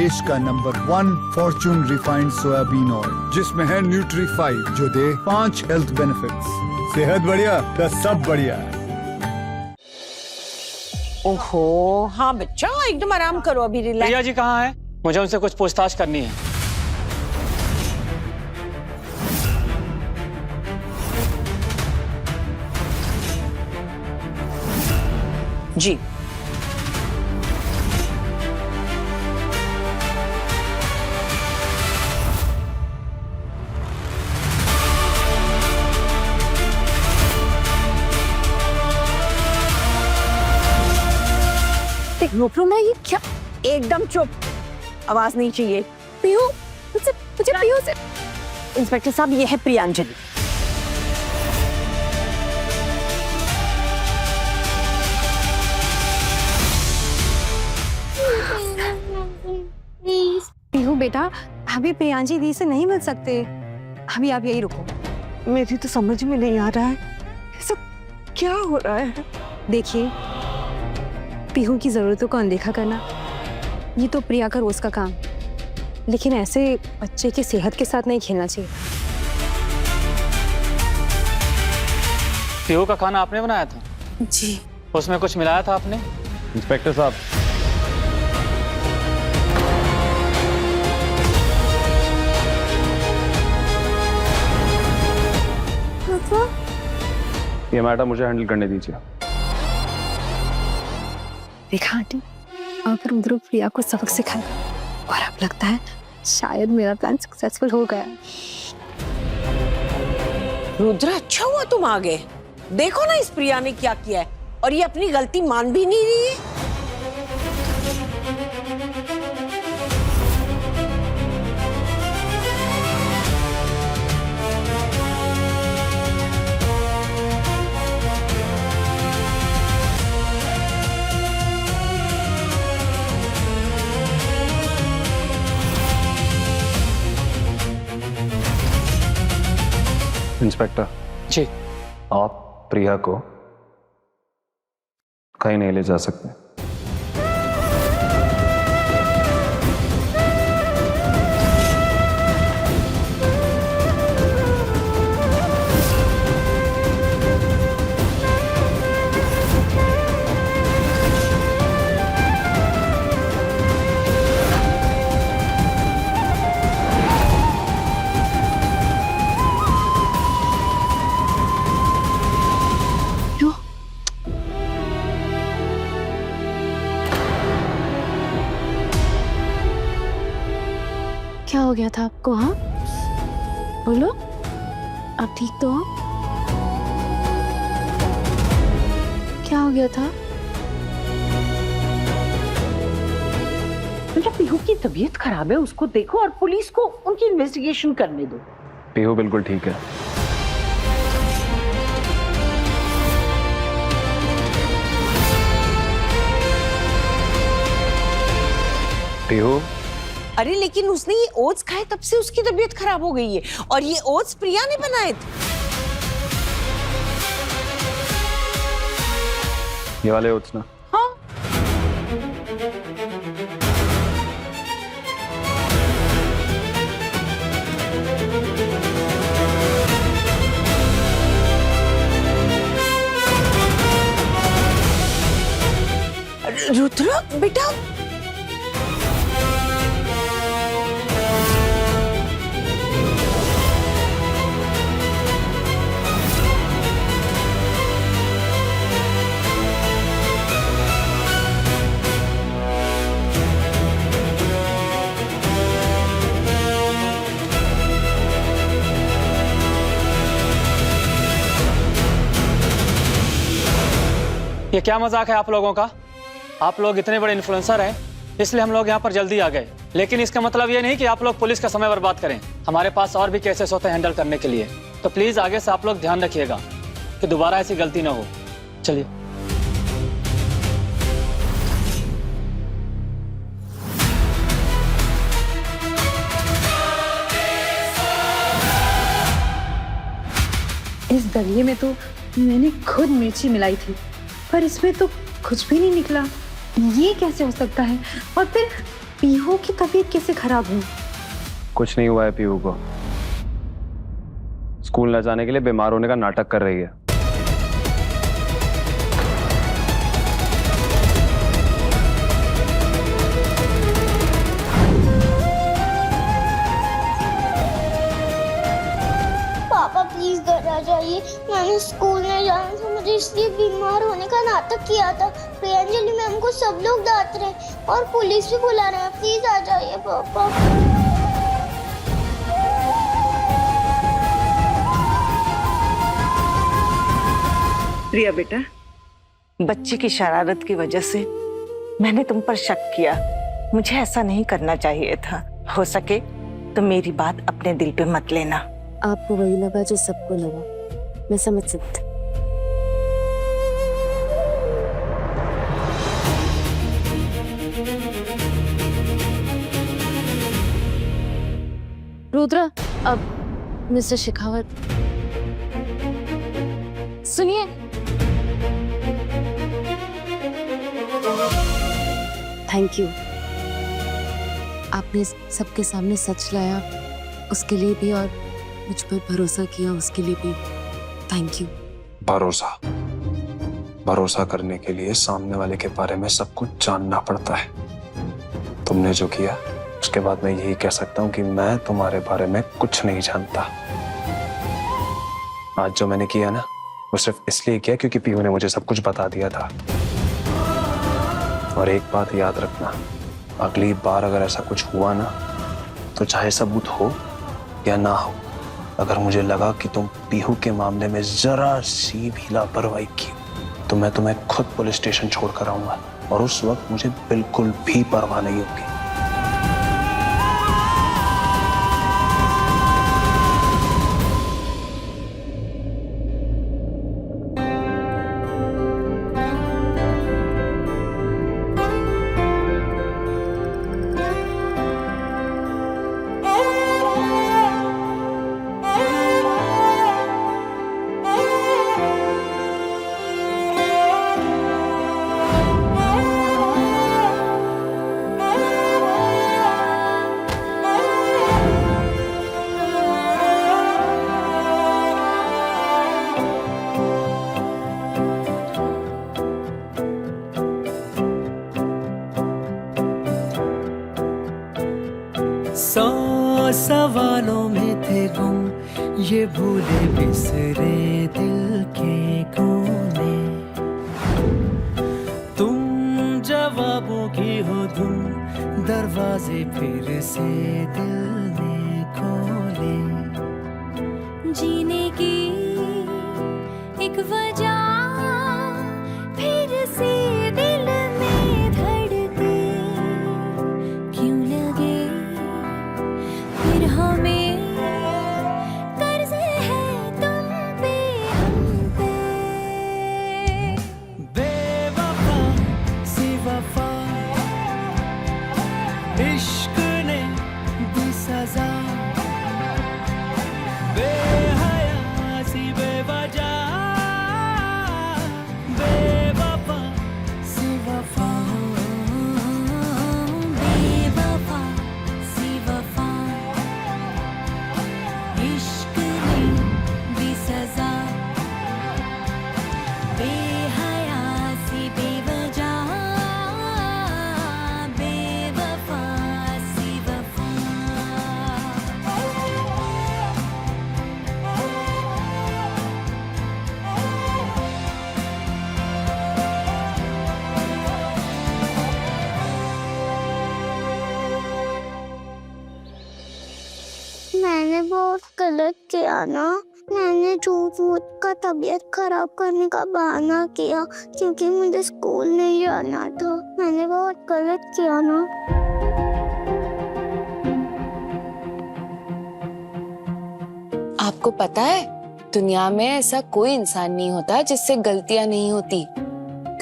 देश का number 1 Fortune refined soybean oil, जिसमें है न्यूट्री5 जो दे 5 हेल्थ बेनिफिट्स। सेहत बढ़िया तो सब बढ़िया। ओहो, हाँ बच्चा एकदम आराम करो, अभी रिलैक्स। प्रिया जी कहाँ है? मुझे उनसे कुछ पूछताछ करनी है। जी रोक लो ना, ये क्या? एकदम चुप, आवाज नहीं चाहिए। पीहू, मुझे पीहू से। इंस्पेक्टर साहब, ये है प्रियांजलि। पीहू बेटा, अभी प्रियांजी दी से नहीं मिल सकते, अभी आप यही रुको। मेरी तो समझ में नहीं आ रहा है ये सब क्या हो रहा है। देखिए, पीहू की जरूरतों को अनदेखा करना ये तो प्रिया का रोज का काम, लेकिन ऐसे बच्चे की सेहत के साथ नहीं खेलना चाहिए। पीहू का खाना आपने बनाया था? जी। उसमें कुछ मिलाया था आपने? इंस्पेक्टर साहब, ये मैटर मुझे हैंडल करने दीजिए। देखा आंटी, अब फिर उधर प्रिया को सबक सिखाएगा और अब लगता है शायद मेरा प्लान सक्सेसफुल हो गया। रुद्र, अच्छा हुआ तुम आ गए। देखो ना इस प्रिया ने क्या किया है, और ये अपनी गलती मान भी नहीं रही है। इंस्पेक्टर जी। आप प्रिया को कहीं नहीं ले जा सकते। क्या हो गया था आपको? हाँ बोलो, आप ठीक तो हो? क्या हो गया था? बेटा, पीहू की तबीयत खराब है, उसको देखो और पुलिस को उनकी इन्वेस्टिगेशन करने दो। पीहू बिल्कुल ठीक है। पीहू, अरे लेकिन उसने ये ओट्स खाए तब से उसकी तबीयत खराब हो गई है, और ये ओट्स प्रिया ने बनाए थे। ये वाले ओट्स ना? हाँ। रुद्र बेटा, ये क्या मजाक है आप लोगों का? आप लोग इतने बड़े इन्फ्लुएंसर हैं, इसलिए हम लोग यहाँ पर जल्दी आ गए, लेकिन इसका मतलब ये नहीं कि आप लोग पुलिस का समय बर्बाद करें। हमारे पास और भी केसेस होते हैं हैंडल करने के लिए, तो प्लीज आगे से आप लोग ध्यान रखिएगा कि दोबारा ऐसी गलती ना हो। चलिए। इस दलिये में तो मैंने खुद मिर्ची मिलाई थी, पर इसमें तो कुछ भी नहीं निकला। ये कैसे हो सकता है? और फिर पीहू की तबीयत कैसे खराब हुई? कुछ नहीं हुआ है पीहू को। स्कूल न जाने के लिए बीमार होने का नाटक कर रही है। पापा प्लीज घर आ जाइए। मैंने स्कूल नहीं जाना था, मुझे इसलिए बीमार होने का नाटक किया था। प्रियंजलि मैम को सब लोग डांट रहे हैं और पुलिस भी बुला रहे हैं। प्लीज आ जाइए पापा। प्रिया बेटा, बच्ची की शरारत की वजह से मैंने तुम पर शक किया। मुझे ऐसा नहीं करना चाहिए था। हो सके तो मेरी बात अपने दिल पे मत लेना। आपको वही लगा जो सबको लगा, मैं समझ सकती। रुद्रा, अब मिस्टर शेखावत सुनिए। थैंक यू, आपने सबके सामने सच लाया, उसके लिए भी, और मुझ पर भरोसा किया उसके लिए भी थैंक यू। भरोसा करने के लिए सामने वाले के बारे में सब कुछ जानना पड़ता है। तुमने जो किया उसके बाद मैं यही कह सकता हूँ कि मैं तुम्हारे बारे में कुछ नहीं जानता। आज जो मैंने किया ना, वो सिर्फ इसलिए किया क्योंकि पीहू ने मुझे सब कुछ बता दिया था। और एक बात याद रखना, अगली बार अगर ऐसा कुछ हुआ ना, तो चाहे सबूत हो या ना हो, अगर मुझे लगा कि तुम पीहू के मामले में जरा सी भी लापरवाही की, तो मैं तुम्हें खुद पुलिस स्टेशन छोड़कर आऊंगा। और उस वक्त मुझे बिल्कुल भी परवाह नहीं होगी। सवालों में थे गुम ये भूले बिसरे दिल के कोने। तुम जवाबों की हो धुन, दरवाजे फिर से दिल ने खोले। जीने की एक वजह फिर से दिल में धड़के, क्यों लगे फिर हमें कर्ज है तुम पे हम पे। बेवफा सी वफा इश्क ने दी सजा, बेहया सी बेवजह, बेवफा सी वफा, बेवफा सी वफा इश्क ने दी सजा, बेहया सी बेवजह, बेवफा सी वफा। मैंने बहुत गलत किया ना। मैंने झूठ मूठ का तबीयत खराब करने का बहाना किया क्योंकि मुझे स्कूल नहीं जाना था। मैंने बहुत गलत किया ना। आपको पता है, दुनिया में ऐसा कोई इंसान नहीं होता जिससे गलतियां नहीं होती।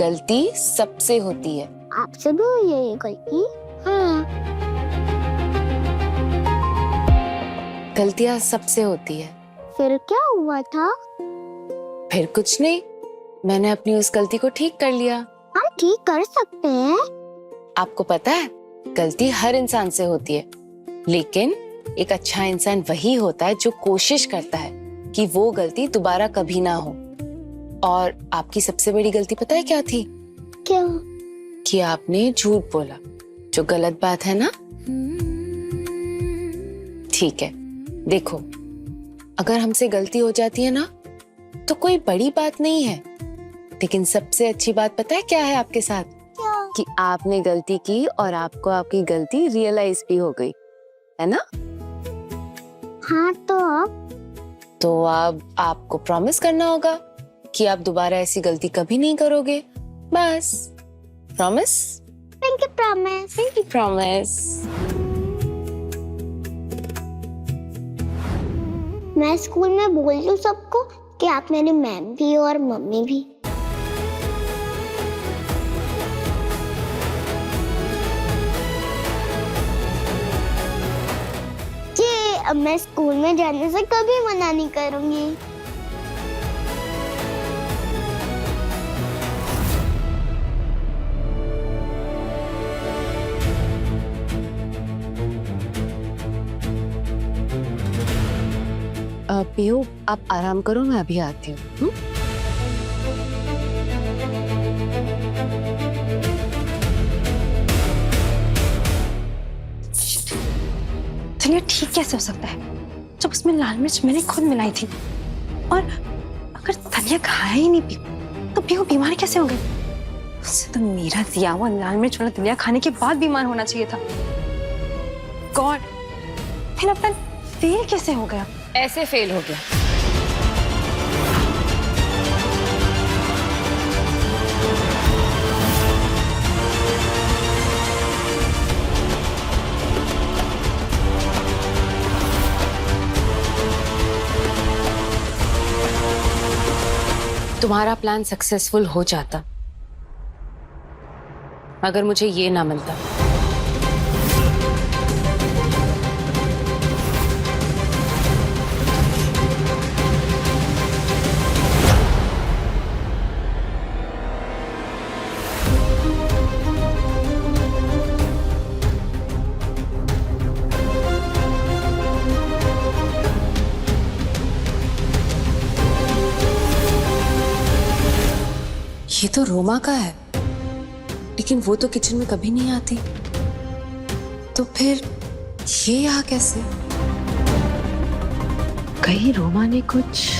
गलती सबसे होती है। आपसे भी हुई है ये गलती? हाँ। गलतियां सबसे होती है। फिर क्या हुआ था? फिर कुछ नहीं, मैंने अपनी उस गलती को ठीक कर लिया। हम ठीक कर सकते हैं? आपको पता है, गलती हर इंसान से होती है, लेकिन एक अच्छा इंसान वही होता है जो कोशिश करता है कि वो गलती दोबारा कभी ना हो। और आपकी सबसे बड़ी गलती पता है क्या थी? क्या? कि आपने झूठ बोला, जो गलत बात है ना। ठीक है, देखो, अगर हमसे गलती हो जाती है ना तो कोई बड़ी बात नहीं है, लेकिन सबसे अच्छी बात पता है क्या है आपके साथ? क्या? कि आपने गलती की और आपको आपकी गलती रियलाइज भी हो गई, है ना? हाँ, तो अब आपको प्रॉमिस करना होगा कि आप दोबारा ऐसी गलती कभी नहीं करोगे। बस promise. Pinky promise. Pinky promise. मैं स्कूल में बोल दूं सबको कि आप मेरी मैम भी हो और मम्मी भी। कि अब मैं स्कूल में जाने से कभी मना नहीं करूंगी। पीहू, आप आराम करो, मैं अभी आती हूँ। चलिए, ठीक कैसे हो सकता है जब उसमें लाल मिर्च मैंने खुद मिलाई थी? और अगर धनिया खाया ही नहीं पीहू तो पीहू बीमार कैसे हो गई? उससे तो मेरा दिया हुआ लाल मिर्च वाला धनिया खाने के बाद बीमार होना चाहिए था। गॉड, फिर अपना फेल कैसे हो गया? ऐसे फेल हो गया। तुम्हारा प्लान सक्सेसफुल हो जाता अगर मुझे ये ना मिलता। ये तो रोमा का है, लेकिन वो तो किचन में कभी नहीं आती, तो फिर ये यहाँ कैसे? कहीं रोमा ने कुछ...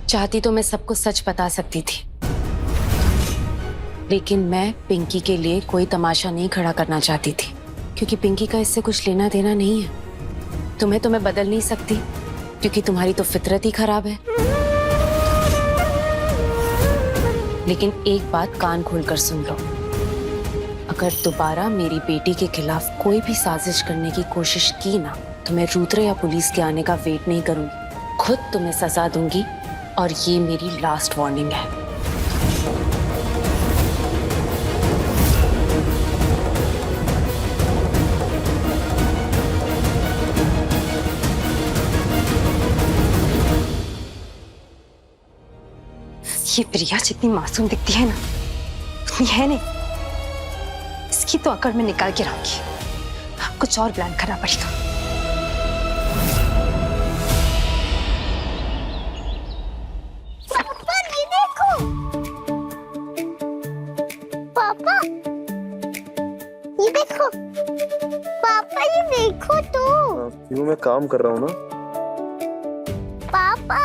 चाहती तो मैं सबको सच बता सकती थी, लेकिन मैं पिंकी के लिए कोई तमाशा नहीं खड़ा करना चाहती थी, क्योंकि पिंकी का इससे कुछ लेना देना नहीं है। तुम्हें तो मैं बदल नहीं सकती, क्योंकि तुम्हारी तो फितरत ही खराब है। लेकिन एक बात कान खोलकर सुन लो, अगर दोबारा मेरी बेटी के खिलाफ कोई भी साजिश करने की कोशिश की ना, तो मैं रुद्र या पुलिस के आने का वेट नहीं करूंगी, खुद तुम्हें सजा दूंगी। और ये मेरी लास्ट वार्निंग है। ये प्रिया जितनी मासूम दिखती है ना, उतनी है नहीं। इसकी तो अकड़ में निकाल के रखूंगी। अब कुछ और प्लान करना पड़ेगा। पापा, ये देखो। पापा, ये देखो तो। क्यों? मैं काम कर रहा हूँ ना। पापा,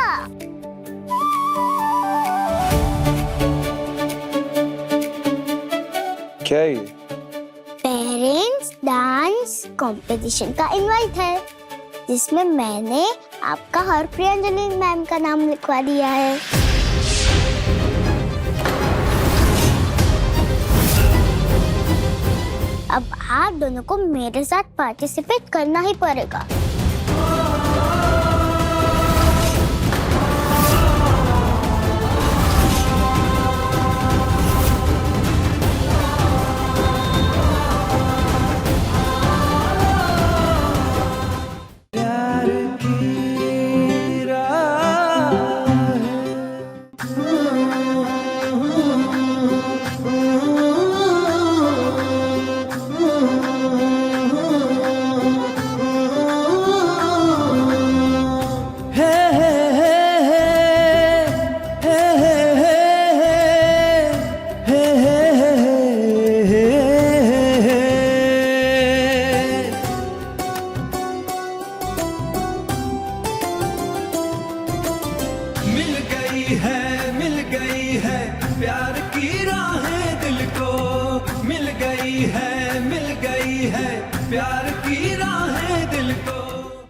क्या है ये? पेरेंट्स डांस कंपटीशन का इनवाइट है, जिसमें मैंने आपका और प्रियंजलि मैम का नाम लिखवा दिया है। अब आप दोनों को मेरे साथ पार्टिसिपेट करना ही पड़ेगा। की राहें दिल को मिल गई है प्यार की राहें दिल को।